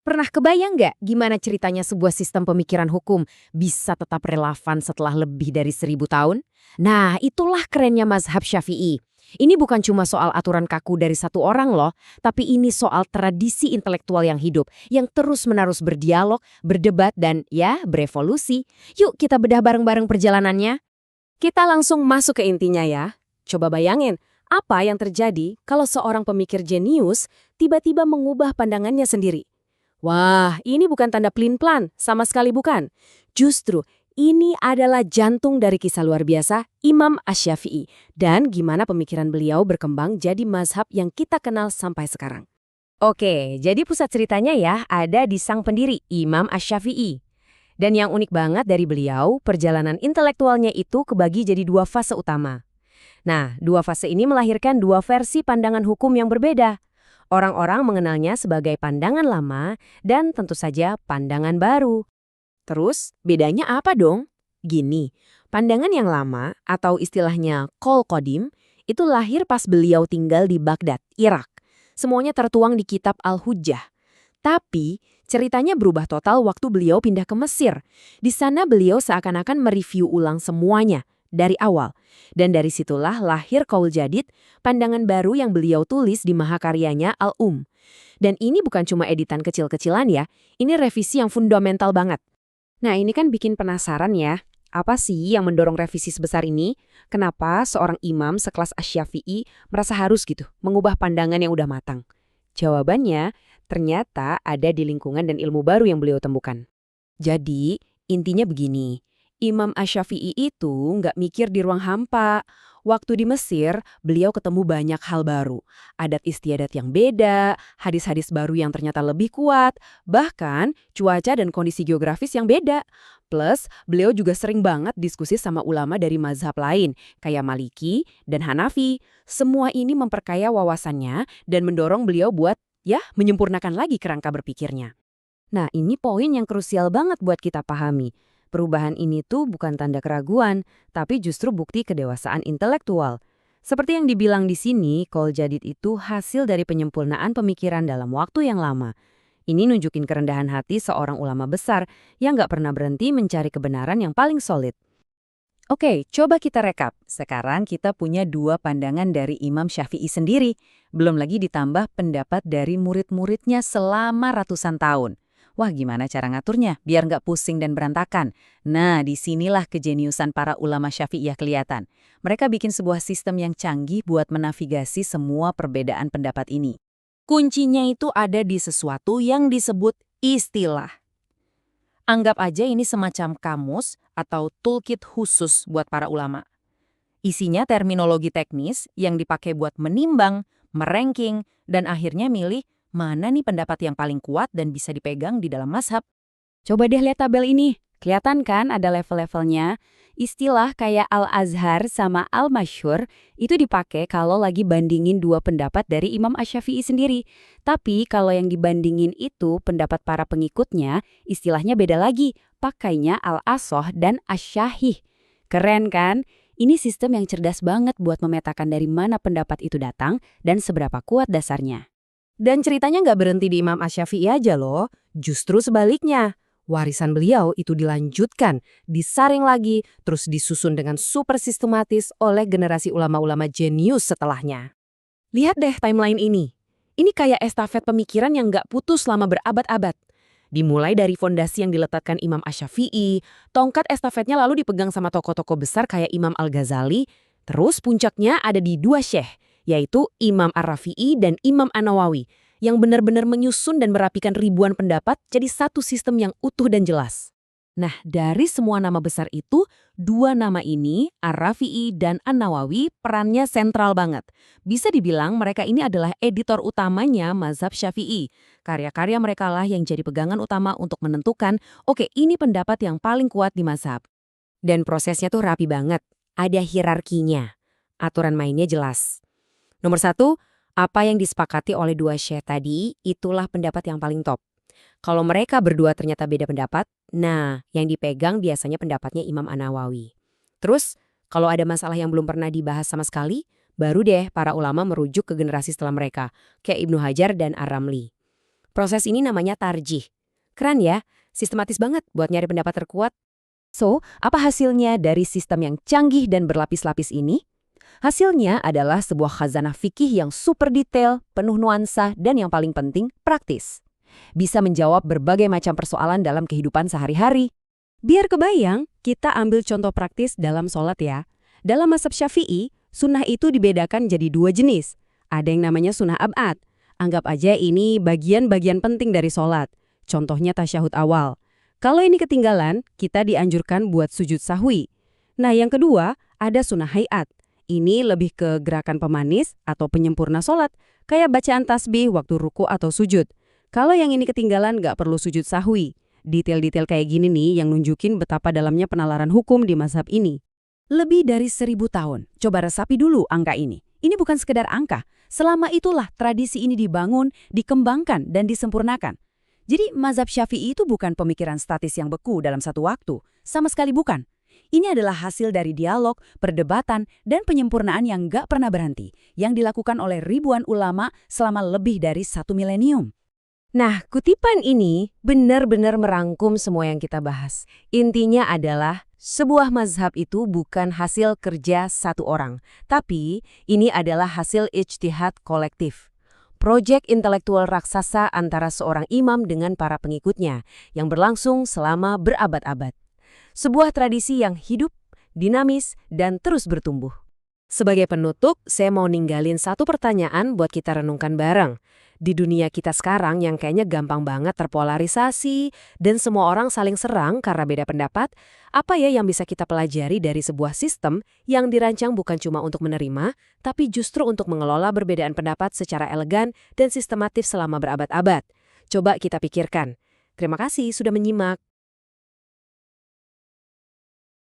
Pernah kebayang nggak gimana ceritanya sebuah sistem pemikiran hukum bisa tetap relevan setelah lebih dari 1000 tahun? Nah, itulah kerennya mazhab Syafi'i. Ini bukan cuma soal aturan kaku dari satu orang loh, tapi ini soal tradisi intelektual yang hidup, yang terus-menerus berdialog, berdebat, dan ya, berevolusi. Yuk kita bedah bareng-bareng perjalanannya. Kita langsung masuk ke intinya ya. Coba bayangin, apa yang terjadi kalau seorang pemikir jenius tiba-tiba mengubah pandangannya sendiri? Wah, ini bukan tanda pelin-pelan, sama sekali bukan. Justru, ini adalah jantung dari kisah luar biasa Imam Asy-Syafi'i dan gimana pemikiran beliau berkembang jadi mazhab yang kita kenal sampai sekarang. Oke, jadi pusat ceritanya ya ada di sang pendiri, Imam Asy-Syafi'i. Dan yang unik banget dari beliau, perjalanan intelektualnya itu kebagi jadi dua fase utama. Nah, dua fase ini melahirkan dua versi pandangan hukum yang berbeda. Orang-orang mengenalnya sebagai pandangan lama dan tentu saja pandangan baru. Terus, bedanya apa dong? Gini, pandangan yang lama atau istilahnya Qaul Qadim itu lahir pas beliau tinggal di Baghdad, Irak. Semuanya tertuang di kitab Al-Hujjah. Tapi, ceritanya berubah total waktu beliau pindah ke Mesir. Di sana beliau seakan-akan mereview ulang semuanya dari awal. Dan dari situlah lahir Qaul Jadid, pandangan baru yang beliau tulis di mahakaryanya Al-Um. Dan ini bukan cuma editan kecil-kecilan ya, ini revisi yang fundamental banget. Nah, ini kan bikin penasaran ya. Apa sih yang mendorong revisi sebesar ini? Kenapa seorang imam sekelas Asy-Syafi'i merasa harus gitu mengubah pandangan yang udah matang? Jawabannya ternyata ada di lingkungan dan ilmu baru yang beliau temukan. Jadi, intinya begini. Imam Asy-Syafi'i itu nggak mikir di ruang hampa. Waktu di Mesir, beliau ketemu banyak hal baru. Adat istiadat yang beda, hadis-hadis baru yang ternyata lebih kuat, bahkan cuaca dan kondisi geografis yang beda. Plus, beliau juga sering banget diskusi sama ulama dari mazhab lain, kayak Maliki dan Hanafi. Semua ini memperkaya wawasannya dan mendorong beliau buat, ya, menyempurnakan lagi kerangka berpikirnya. Nah, ini poin yang krusial banget buat kita pahami. Perubahan ini tuh bukan tanda keraguan, tapi justru bukti kedewasaan intelektual. Seperti yang dibilang di sini, Qaul Jadid itu hasil dari penyempurnaan pemikiran dalam waktu yang lama. Ini nunjukin kerendahan hati seorang ulama besar yang nggak pernah berhenti mencari kebenaran yang paling solid. Oke, coba kita rekap. Sekarang kita punya dua pandangan dari Imam Syafi'i sendiri, belum lagi ditambah pendapat dari murid-muridnya selama ratusan tahun. Wah, gimana cara ngaturnya biar nggak pusing dan berantakan? Nah, disinilah kejeniusan para ulama Syafi'iyah kelihatan. Mereka bikin sebuah sistem yang canggih buat menavigasi semua perbedaan pendapat ini. Kuncinya itu ada di sesuatu yang disebut istilah. Anggap aja ini semacam kamus atau toolkit khusus buat para ulama. Isinya terminologi teknis yang dipakai buat menimbang, meranking, dan akhirnya milih mana nih pendapat yang paling kuat dan bisa dipegang di dalam mazhab. Coba deh lihat tabel ini. Kelihatan kan ada level-levelnya? Istilah kayak Al-Azhar sama Al-Masyhur itu dipakai kalau lagi bandingin dua pendapat dari Imam Asy-Syafi'i sendiri. Tapi kalau yang dibandingin itu pendapat para pengikutnya, istilahnya beda lagi. Pakainya Al-Ashah dan Asy-Syahih. Keren kan? Ini sistem yang cerdas banget buat memetakan dari mana pendapat itu datang dan seberapa kuat dasarnya. Dan ceritanya nggak berhenti di Imam Asy-Syafi'i aja loh, justru sebaliknya. Warisan beliau itu dilanjutkan, disaring lagi, terus disusun dengan super sistematis oleh generasi ulama-ulama jenius setelahnya. Lihat deh timeline ini. Ini kayak estafet pemikiran yang nggak putus selama berabad-abad. Dimulai dari fondasi yang diletakkan Imam Asy-Syafi'i, tongkat estafetnya lalu dipegang sama tokoh-tokoh besar kayak Imam Al-Ghazali, terus puncaknya ada di dua syekh, yaitu Imam Ar-Rafi'i dan Imam An-Nawawi, yang benar-benar menyusun dan merapikan ribuan pendapat jadi satu sistem yang utuh dan jelas. Nah, dari semua nama besar itu, dua nama ini, Ar-Rafi'i dan An-Nawawi, perannya sentral banget. Bisa dibilang mereka ini adalah editor utamanya mazhab Syafi'i. Karya-karya mereka lah yang jadi pegangan utama untuk menentukan, oke, ini pendapat yang paling kuat di mazhab. Dan prosesnya tuh rapi banget. Ada hierarkinya. Aturan mainnya jelas. Nomor satu, apa yang disepakati oleh dua syekh tadi, itulah pendapat yang paling top. Kalau mereka berdua ternyata beda pendapat, nah yang dipegang biasanya pendapatnya Imam An-Nawawi. Terus, kalau ada masalah yang belum pernah dibahas sama sekali, baru deh para ulama merujuk ke generasi setelah mereka, kayak Ibnu Hajar dan Ar-Ramli. Proses ini namanya tarjih. Keren ya, sistematis banget buat nyari pendapat terkuat. So, apa hasilnya dari sistem yang canggih dan berlapis-lapis ini? Hasilnya adalah sebuah khazanah fikih yang super detail, penuh nuansa, dan yang paling penting, praktis. Bisa menjawab berbagai macam persoalan dalam kehidupan sehari-hari. Biar kebayang, kita ambil contoh praktis dalam sholat ya. Dalam mazhab Syafi'i, sunnah itu dibedakan jadi dua jenis. Ada yang namanya sunnah ab'ad. Anggap aja ini bagian-bagian penting dari sholat. Contohnya tasyahud awal. Kalau ini ketinggalan, kita dianjurkan buat sujud sahwi. Nah, yang kedua, ada sunnah hayat. Ini lebih ke gerakan pemanis atau penyempurna sholat, kayak bacaan tasbih waktu ruku atau sujud. Kalau yang ini ketinggalan, nggak perlu sujud sahwi. Detail-detail kayak gini nih yang nunjukin betapa dalamnya penalaran hukum di mazhab ini. Lebih dari 1000 tahun. Coba resapi dulu angka ini. Ini bukan sekedar angka. Selama itulah tradisi ini dibangun, dikembangkan, dan disempurnakan. Jadi mazhab Syafi'i itu bukan pemikiran statis yang beku dalam satu waktu. Sama sekali bukan. Ini adalah hasil dari dialog, perdebatan, dan penyempurnaan yang nggak pernah berhenti, yang dilakukan oleh ribuan ulama selama lebih dari 1 milenium. Nah, kutipan ini benar-benar merangkum semua yang kita bahas. Intinya adalah, sebuah mazhab itu bukan hasil kerja satu orang, tapi ini adalah hasil ijtihad kolektif. Proyek intelektual raksasa antara seorang imam dengan para pengikutnya, yang berlangsung selama berabad-abad. Sebuah tradisi yang hidup, dinamis, dan terus bertumbuh. Sebagai penutup, saya mau ninggalin satu pertanyaan buat kita renungkan bareng. Di dunia kita sekarang yang kayaknya gampang banget terpolarisasi dan semua orang saling serang karena beda pendapat, apa ya yang bisa kita pelajari dari sebuah sistem yang dirancang bukan cuma untuk menerima, tapi justru untuk mengelola perbedaan pendapat secara elegan dan sistematif selama berabad-abad? Coba kita pikirkan. Terima kasih sudah menyimak.